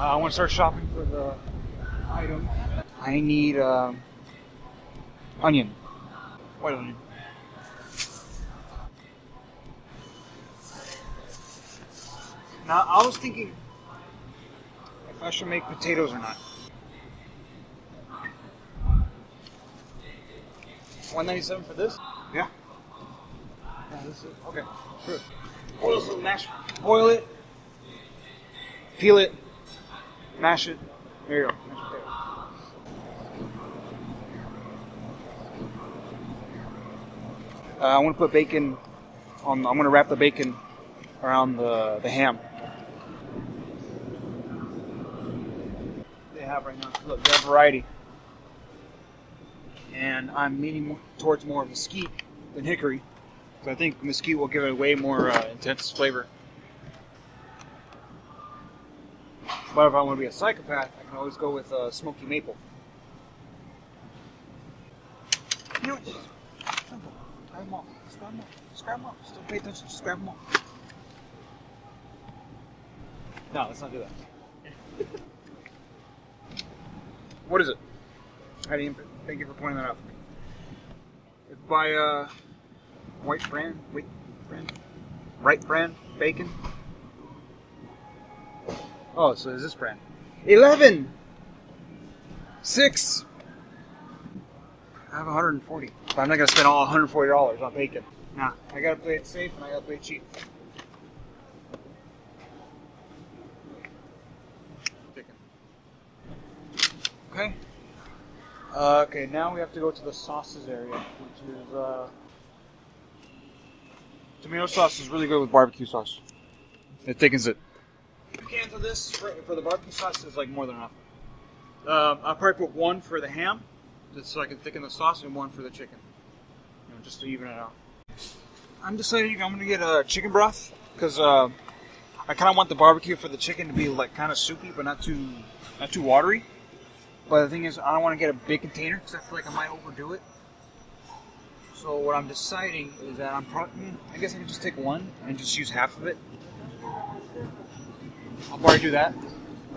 I want to start shopping for the items. I need onion. White onion. Now, I was thinking if I should make potatoes or not. $1.97 for this? Yeah. Yeah, this is okay. Good. Oil some mash. Boil it. Peel it. Mash it. There you go. Mashed potato. I want to put bacon on. I'm going to wrap the bacon around the ham. They have right now. Look, they have variety. And I'm leaning towards more mesquite than hickory. So I think mesquite will give it a way more intense flavor. But if I want to be a psychopath, I can always go with smoky maple. You know what? Simple. Grab them all. Just grab them all. Just grab them all. Just don't pay attention. Just grab them all. No, let's not do that. What is it? Thank you for pointing that out for me. It's by Right Brand Bacon. Oh, so is this brand? 11! 6! I have 140. But I'm not going to spend all $140 on bacon. Nah, I got to play it safe and I got to play it cheap. Chicken. Okay. Okay, now we have to go to the sauces area, which is, tomato sauce is really good with barbecue sauce. It thickens it. 2 cans of this for the barbecue sauce is like more than enough. I'll probably put 1 for the ham, just so I can thicken the sauce, and 1 for the chicken. You know, just to even it out. I'm deciding I'm gonna get a chicken broth because I kind of want the barbecue for the chicken to be like kind of soupy, but not too watery. But the thing is, I don't want to get a big container because I feel like I might overdo it. So what I'm deciding is that I guess I can just take 1 and just use half of it. I'll probably do that.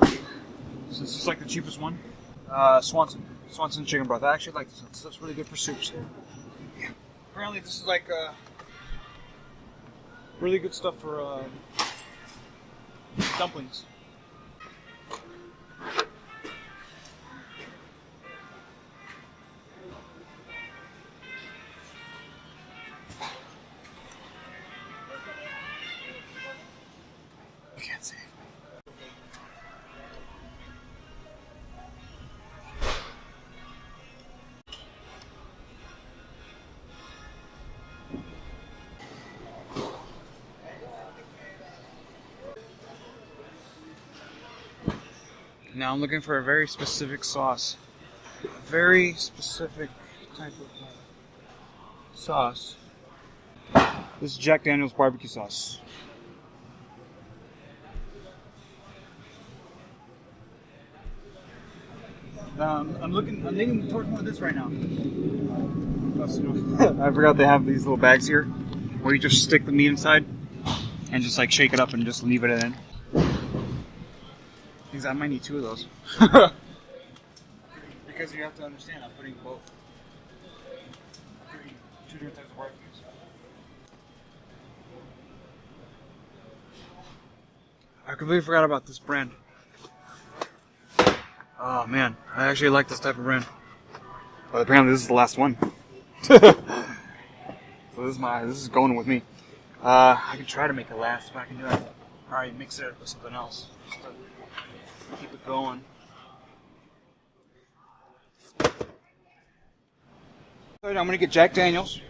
So this is like the cheapest one. Swanson chicken broth. I actually like this one. This stuff's really good for soups. Yeah. Apparently this is like really good stuff for dumplings. You can't save me. Now I'm looking for a very specific sauce. A very specific type of sauce. This is Jack Daniel's barbecue sauce. I'm leaning towards more of this right now. I forgot they have these little bags here where you just stick the meat inside and just like shake it up and just leave it in. I might need 2 of those. Because you have to understand, I'm putting both. I'm putting 2 different types of barbecues. I completely forgot about this brand. Oh man, I actually like this type of brand. But apparently this is the last one. So this is going with me. I can try to make it last if I can do it. Alright, mix it with something else. Just to keep it going. I'm gonna get Jack Daniel's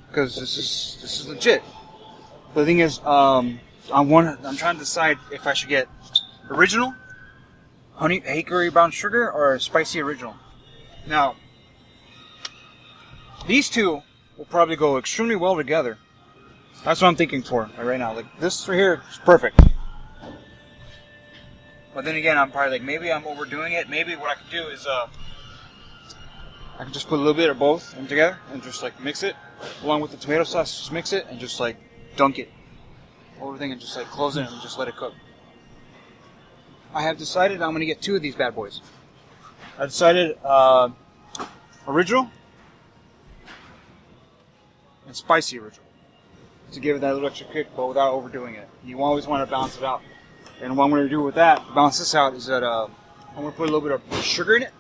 because this is legit. But the thing is, I'm trying to decide if I should get original, honey hickory brown sugar, or spicy original. Now, these 2 will probably go extremely well together. That's what I'm thinking for right now. Like this right here is perfect. But then again, I'm probably like, maybe I'm overdoing it. Maybe what I could do is, I can just put a little bit of both in together and just like mix it along with the tomato sauce. Just mix it and just like dunk it over everything and just like close it and just let it cook. I have decided I'm going to get 2 of these bad boys. I decided original and spicy original to give it that little extra kick, but without overdoing it. You always want to balance it out. And what I'm going to do with that, to balance this out, is that I'm going to put a little bit of sugar in it,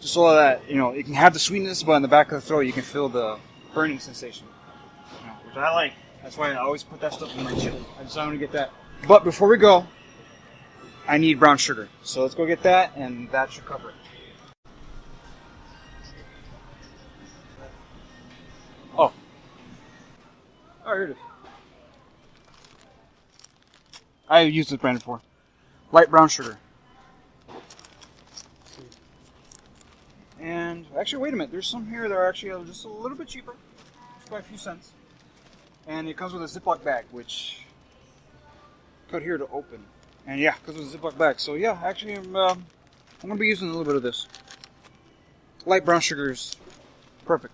just so that, you know, it can have the sweetness, but in the back of the throat you can feel the burning sensation, you know, which I like. That's why I always put that stuff in my chili. I decided I'm going to get that. But before we go, I need brown sugar. So let's go get that, and that should cover it. Oh, here it is. I have used this brand before. Light brown sugar. And actually, wait a minute. There's some here that are actually just a little bit cheaper, just by a few cents. And it comes with a Ziploc bag, which cut here to open. And yeah, it comes with a Ziploc bag. So yeah, actually, I'm gonna be using a little bit of this. Light brown sugar is perfect.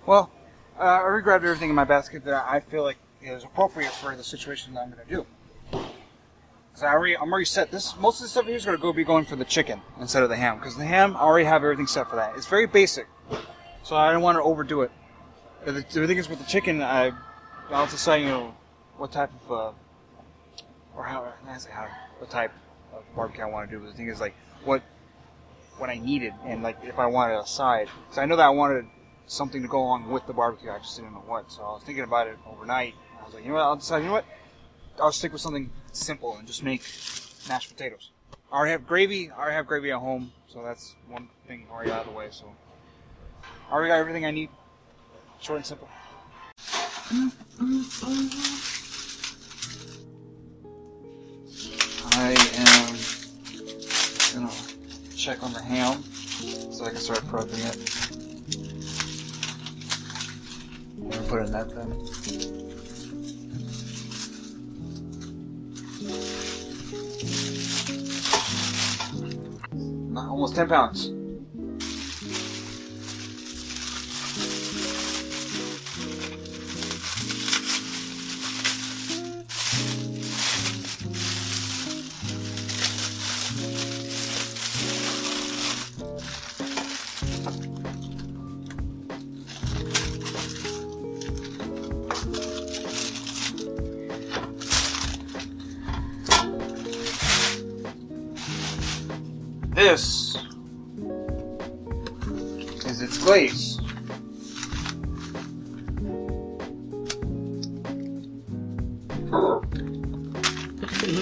Well, I already grabbed everything in my basket that I feel like is appropriate for the situation that I'm gonna do. So I'm already set. Most of the stuff here is gonna be going for the chicken instead of the ham, because the ham I already have everything set for that. It's very basic, so I don't want to overdo it. The thing is with the chicken, I'll decide, you know, what type of what type of barbecue I want to do. But the thing is, like, what I needed, and like if I wanted a side. So I know that I wanted something to go along with the barbecue. I just didn't know what. So I was thinking about it overnight. I was like, you know what? I'll decide. You know what? I'll stick with something simple and just make mashed potatoes. I already have gravy. At home, so that's one thing already out of the way. So I already got everything I need. Short and simple. I am gonna check on the ham so I can start prepping it. I'm gonna put it in that then. Almost 10 pounds. This is its glaze.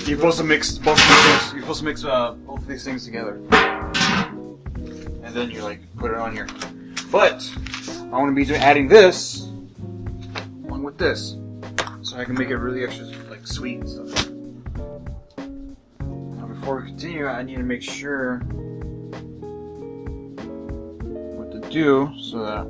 You're supposed to mix both of these things. You're supposed to mix both of these things together, and then you like put it on here. But I want to be adding this along with this, so I can make it really extra like sweet and stuff. Before we continue, I need to make sure what to do so that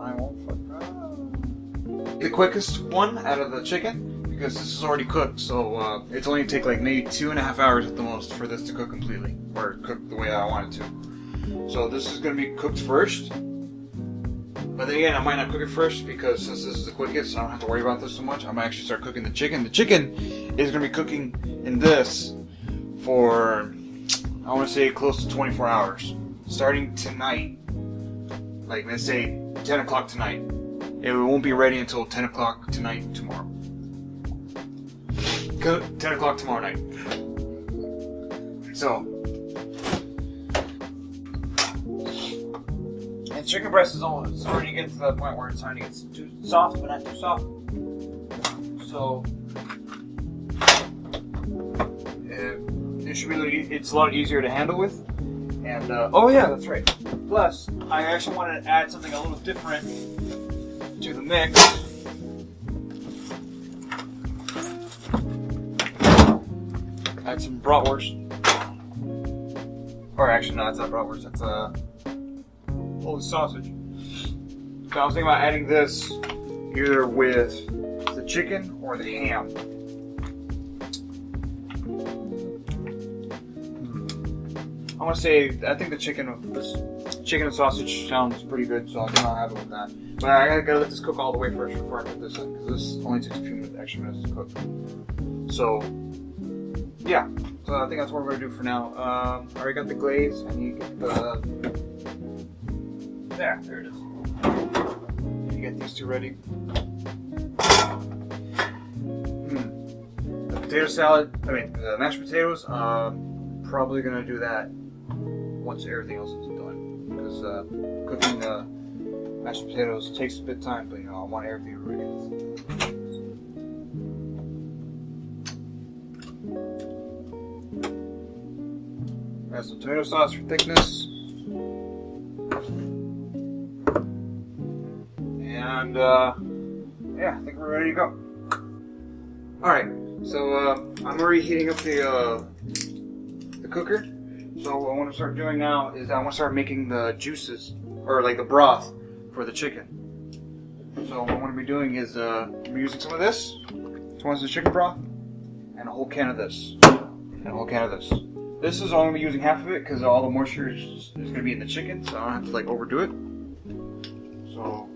I won't fuck up. The quickest one out of the chicken, because this is already cooked, so it's only take like maybe 2.5 hours at the most for this to cook completely, or cook the way I want it to. So this is going to be cooked first, but then again, I might not cook it first because since this is the quickest, I don't have to worry about this so much. I might actually start cooking the chicken. The chicken is going to be cooking in this for, I want to say, close to 24 hours. Starting tonight, like let's say 10 o'clock tonight. It won't be ready until 10 o'clock tonight tomorrow. 10 o'clock tomorrow night. So, and chicken breast is already getting to the point where it's starting to get too soft, but not too soft. So, it should be. It's a lot easier to handle with. And oh yeah, that's right. Plus, I actually wanted to add something a little different to the mix. Add some bratwurst. Or actually, no, that's not bratwurst. That's old sausage. So I was thinking about adding this either with the chicken or the ham. I want to say, I think the chicken and sausage sounds pretty good, so I think I'll have it with that. But I gotta let this cook all the way first before I put this in, because this only takes a few extra minutes to cook. So, yeah, so I think that's what we're gonna do for now. I already got the glaze. I need to get the there it is. Need to get these two ready. The potato salad. I mean, the mashed potatoes. Probably gonna do that once everything else is done, because cooking the mashed potatoes takes a bit of time. But you know, I want everything ready. Add some tomato sauce for thickness. And yeah, I think we're ready to go. Alright, so I'm already heating up the cooker. So what I want to start doing now is I want to start making the juices, or like the broth, for the chicken. So what I'm going to be doing is I'm using some of this. This one's the chicken broth, and a whole can of this, and a whole can of this. This is only using half of it because all the moisture is going to be in the chicken, so I don't have to like overdo it. So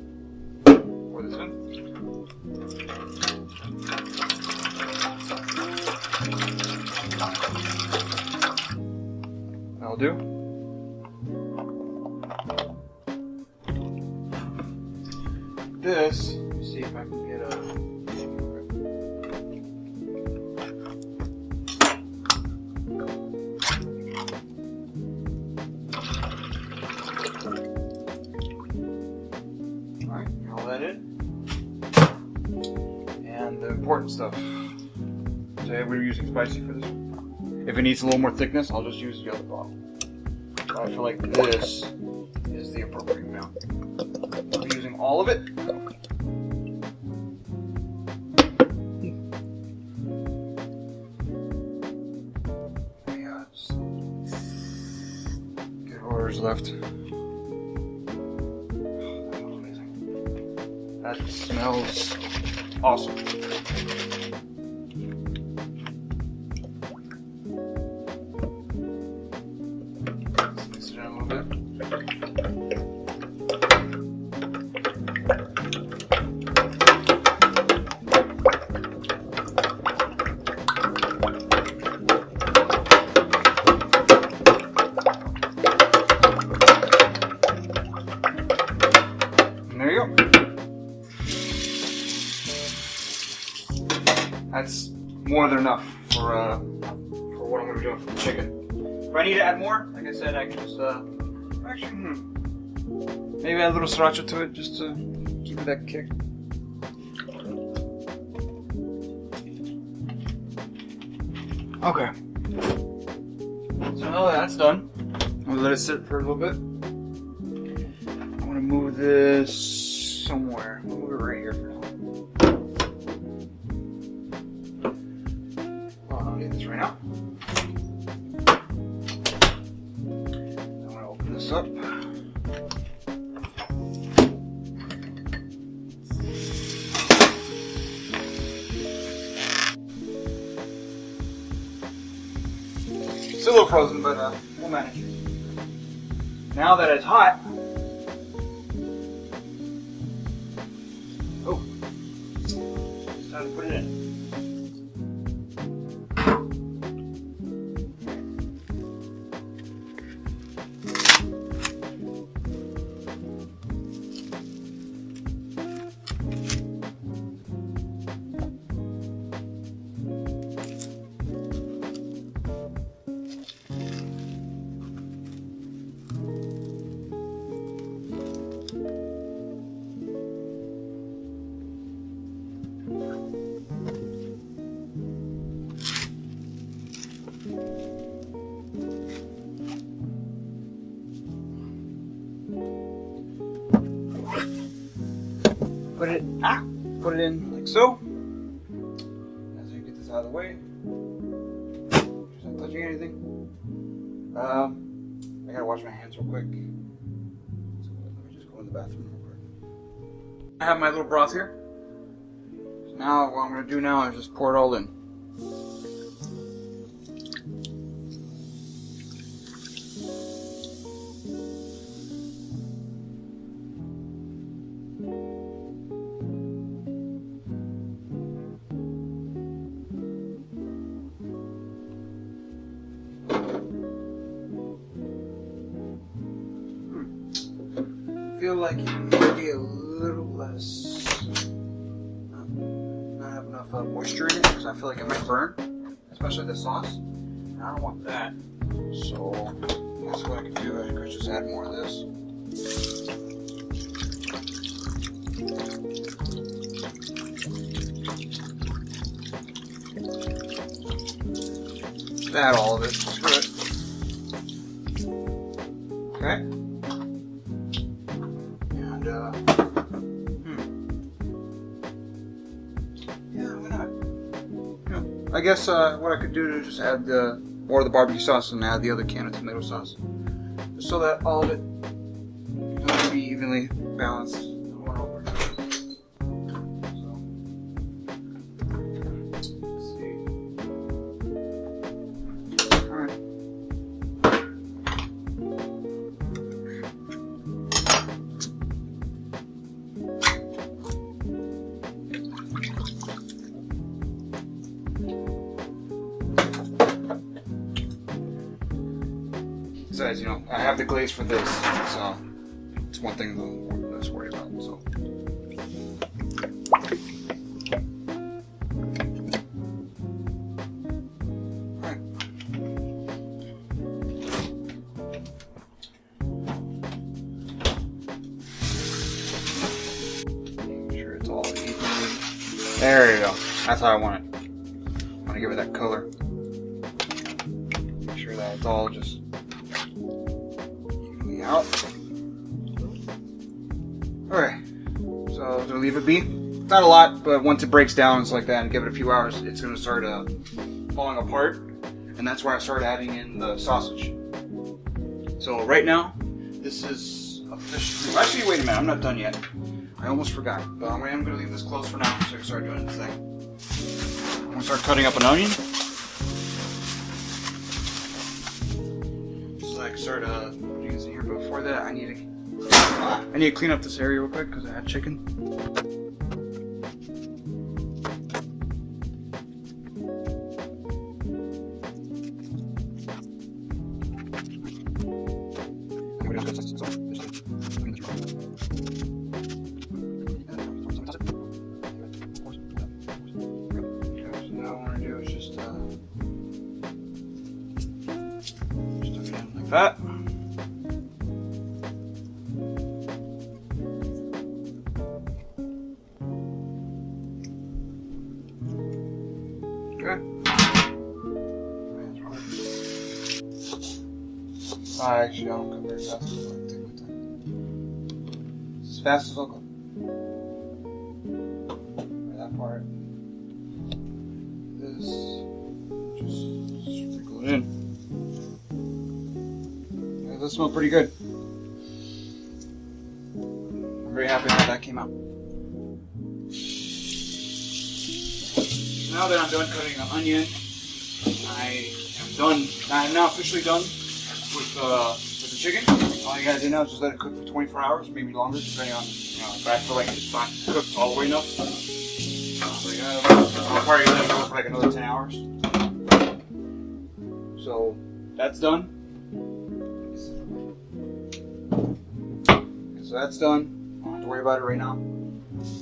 pour this in. That'll do. This, let me see if I can get a. And the important stuff. So we're using spicy for this one. If it needs a little more thickness, I'll just use the other bottle. So I feel like this is the appropriate amount. I'm using all of it. Yeah, just good orders left. That smells awesome. Let's mix it in a little bit. And there you go. That's more than enough for what I'm going to be doing for the chicken. If I need to add more, like I said, I can just actually maybe add a little sriracha to it just to give it that kick. Okay. So now that that's done, I'm going to let it sit for a little bit. I'm going to move this somewhere. I'll move it right here for now. This right now. I'm going to open this up. Still a little frozen, but we'll manage. Now that it's hot, it's time to put it in. Put it in like so. As you get this out of the way, just not touching anything. I gotta wash my hands real quick. So let me just go in the bathroom real quick. I have my little broth here. So now what I'm gonna do now is just pour it all in. like it might be a little less. Not have enough moisture in it because I feel like it might burn, especially the sauce. And I don't want that. So that's what I could do. I could just add more of this. Add all of it. Screw it. Okay. And yeah, why not? Yeah. I guess what I could do is just add more of the barbecue sauce and add the other can of tomato sauce, just so that all of it will be evenly balanced. One over. So, let's see. All right. Besides, you know, I have the glaze for this, so it's one thing that's worried about. So, alright. Make sure it's all even. There you go. That's how I want it. I want to give it that color. Make sure that it's all just out. Alright, so I'm gonna leave it be. Not a lot, but once it breaks down, it's like that, and give it a few hours, it's gonna start falling apart, and that's where I start adding in the sausage. So right now, this is officially. Actually, wait a minute, I'm not done yet. I almost forgot, but I am gonna leave this closed for now, so I can start doing this thing. I'm gonna start cutting up an onion. So I can start putting this in here. But before that, I need to clean up this area real quick because I had chicken. That. Okay. Actually, I don't go very fast. So I take my time. As fast as I'll go. That part. This. Just sprinkle it in. Those smell pretty good. I'm very happy how that came out. Now that I'm done cutting the onion, I am done. I am now officially done with the chicken. All you gotta do now is just let it cook for 24 hours, maybe longer, depending on, you know, if I feel like it's not cooked all the way enough. So I'll probably let it go for like another 10 hours. So that's done. So that's done. I don't have to worry about it right now.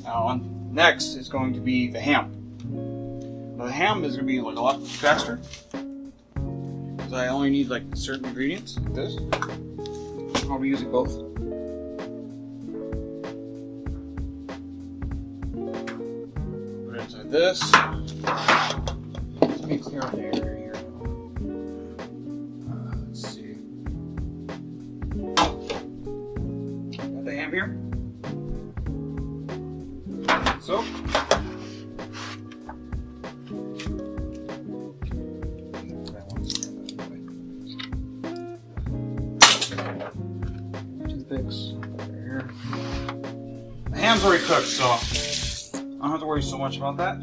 Now, next is going to be the ham. Now, the ham is going to be like a lot faster because I only need like certain ingredients like this. I'll be using both. Put it inside this. Let me clear out the area here. Let's see. Got the ham here. So. Toothpicks over here. The ham's already cooked, so I don't have to worry so much about that.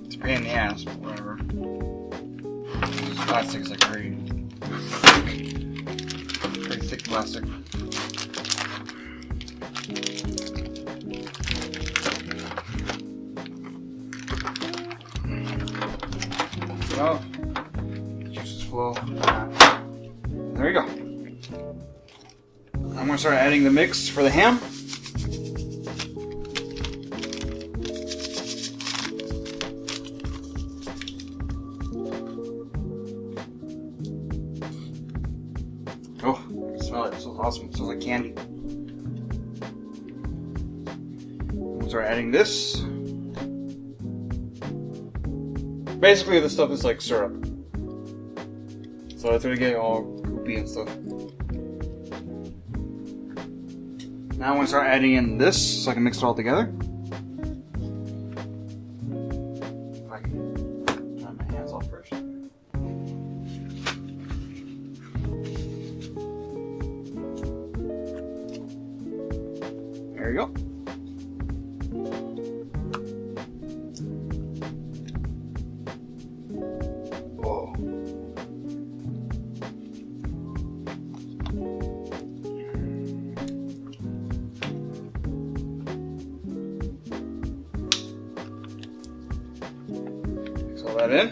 It's a pain in the ass, but whatever. This plastic is like very thick plastic. go. Juices flow. There you go. I'm going to start adding the mix for the ham. Oh, I can smell it. It smells awesome. It smells like candy. We'll start adding this. Basically, this stuff is like syrup. So it's going to get all goopy and stuff. Now I'm going to start adding in this so I can mix it all together. If I can turn my hands off first. There you go. Whoa. Mix all that in.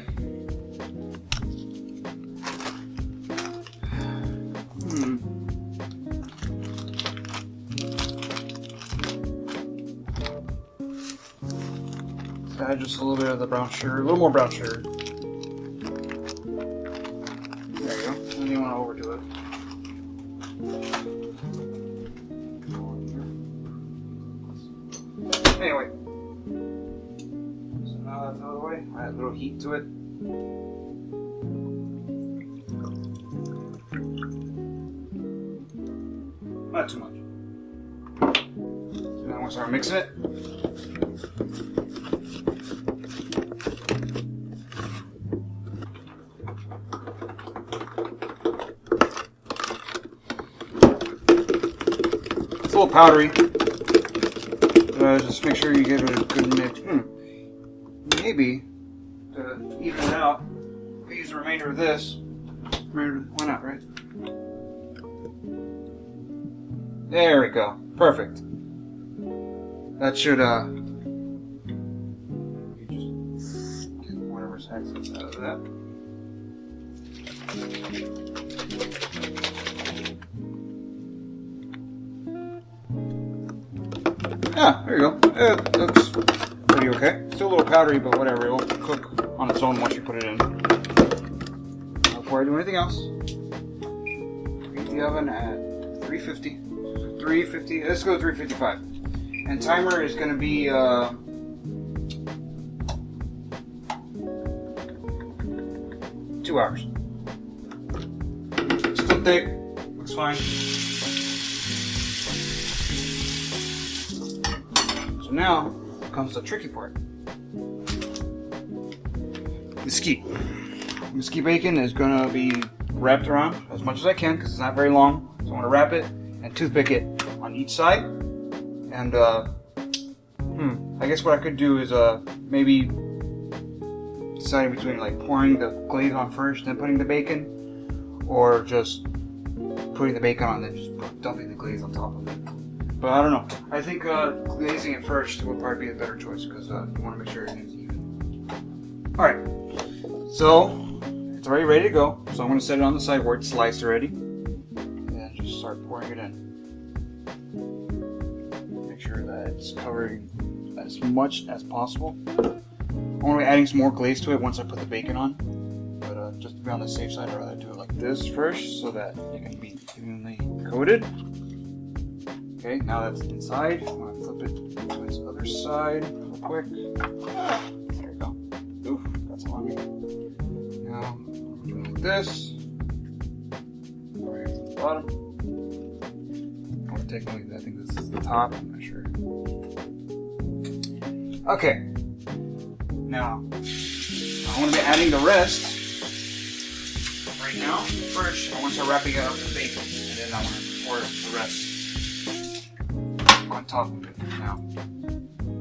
Add just a little bit of the brown sugar, a little more brown sugar. There you go. And you want to overdo it. Anyway, so now that's out of the way. I add a little heat to it. Not too much. So now I'm going to start mixing it. It's a little powdery. Just make sure you get a good mix. Maybe to even it out, we use the remainder of this. Why not, right? There we go. Perfect. That should you just get whatever's excess out of that. Yeah, there you go. It looks pretty okay. Still a little powdery, but whatever. It will cook on its own once you put it in. Before I do anything else, preheat the oven at 350. 350. Let's go 355. And timer is going to be 2 hours. Still thick. Looks fine. So now comes the tricky part. Mesquite. Mesquite bacon is going to be wrapped around as much as I can because it's not very long. So I'm going to wrap it and toothpick it on each side. And I guess what I could do is maybe deciding between like pouring the glaze on first, then putting the bacon, or just putting the bacon on and then just dumping the glaze on top of it. But I don't know. I think glazing it first would probably be a better choice because you want to make sure everything's even. Alright, so it's already ready to go. So I'm going to set it on the side where it's sliced already. And just start pouring it in. Make sure that it's covering as much as possible. I'm going to be adding some more glaze to it once I put the bacon on. But just to be on the safe side, I'd rather do it like this first so that it can be evenly coated. Okay, now that's inside. I'm going to flip it to its other side real quick. There you go. Oof, that's a long one. Now, I'm doing like this. Right to the bottom. Or technically, I think this is the top. I'm not sure. Okay. Now, I'm going to be adding the rest right now. First, I want to start wrapping it up with bacon. And then I want to pour the rest on top of it. Now,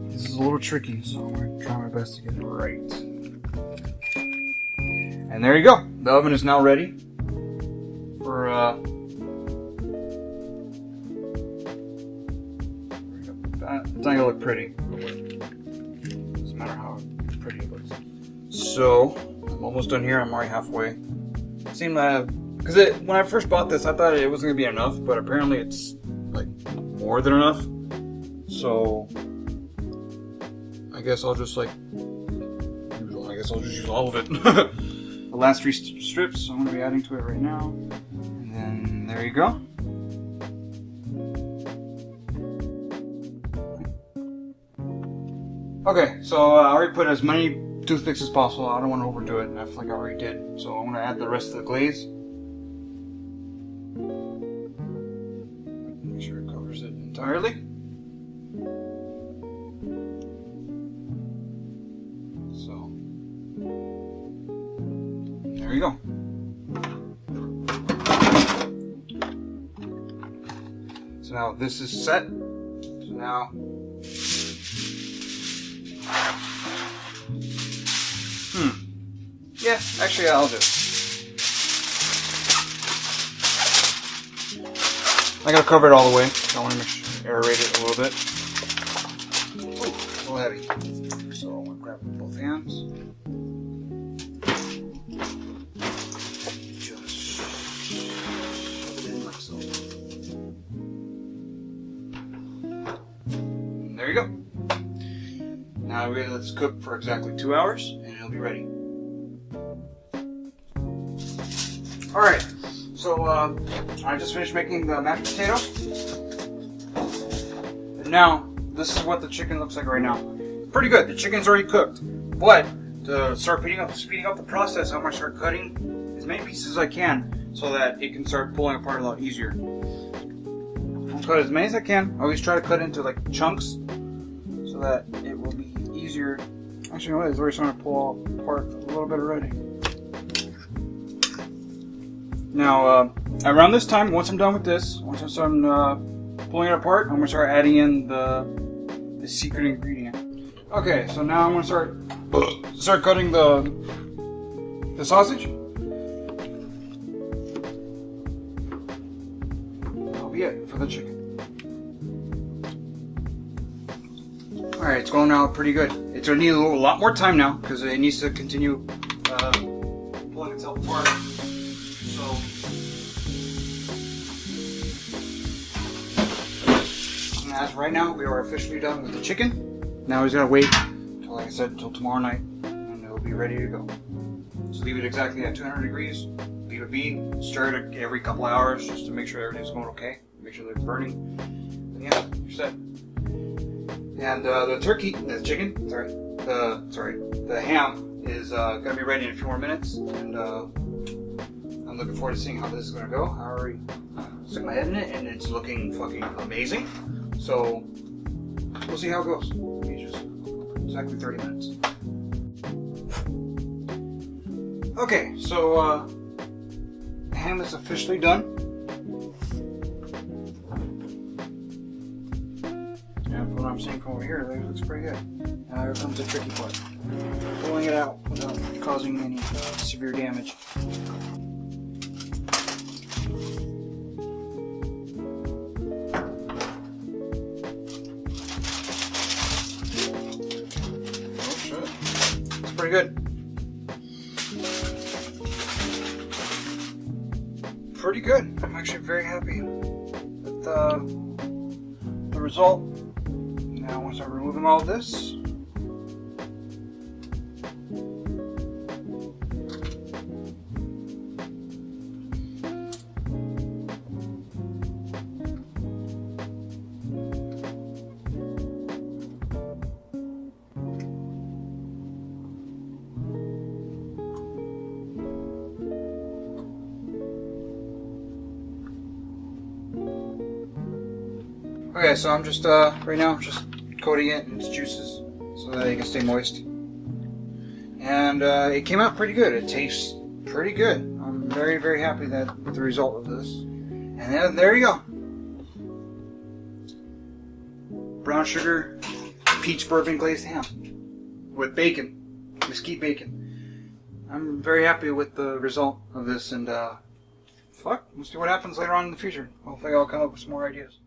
this is a little tricky, so I'm going to try my best to get it right. And there you go. The oven is now ready for it's not going to look pretty. Doesn't matter how pretty it looks. So I'm almost done here. I'm already halfway. Seemed because when I first bought this, I thought it was gonna be enough, but apparently it's like more than enough. So I guess I'll just use all of it. The last 3 strips I'm gonna be adding to it right now, and then there you go. Okay, so I already put as many toothpicks as possible. I don't want to overdo it. I feel like I already did. So I'm going to add the rest of the glaze. Make sure it covers it entirely. So, there you go. So now this is set. So now yeah, actually I'll do it. I gotta cover it all the way. I want to make sure aerate it a little bit. Ooh, a little heavy. So I'm gonna grab it with both hands. Just shove it in like so. And there you go. Now we let this cook for exactly 2 hours, and it'll be ready. Alright, so I just finished making the mashed potatoes. And now, this is what the chicken looks like right now. Pretty good, the chicken's already cooked. But, to start speeding up the process, I'm going to start cutting as many pieces as I can so that it can start pulling apart a lot easier. I'll cut as many as I can. I always try to cut into like chunks so that it will be easier. Actually, you know what? It's already starting to pull apart a little bit already. Now, around this time, once I'm done with this, once I'm done pulling it apart, I'm going to start adding in the secret ingredient. Okay, so now I'm going to start cutting the sausage. That'll be it for the chicken. Alright, it's going out pretty good. It's going to need a lot more time now because it needs to continue pulling itself apart. As right now, we are officially done with the chicken. Now we just gotta wait until, like I said, until tomorrow night, and it'll be ready to go. Just leave it exactly at 200 degrees. Leave it be. Stir it every couple of hours just to make sure everything's going okay. Make sure they're burning. And yeah, you're set. And the ham is gonna be ready in a few more minutes, and I'm looking forward to seeing how this is gonna go. I already stuck my head in it, and it's looking fucking amazing. So, we'll see how it goes. Maybe just exactly 30 minutes. Okay, so the ham is officially done. And from what I'm seeing from over here, it looks pretty good. Now here comes the tricky part. Pulling it out without causing any severe damage. Pretty good. Pretty good. I'm actually very happy with the result. Now once I remove all of this, okay, so I'm just, right now, just coating it in its juices so that it can stay moist. And it came out pretty good. It tastes pretty good. I'm very, very happy with the result of this. And then there you go. Brown sugar, peach bourbon glazed ham with bacon, mesquite bacon. I'm very happy with the result of this, and we'll see what happens later on in the future. Hopefully I'll come up with some more ideas.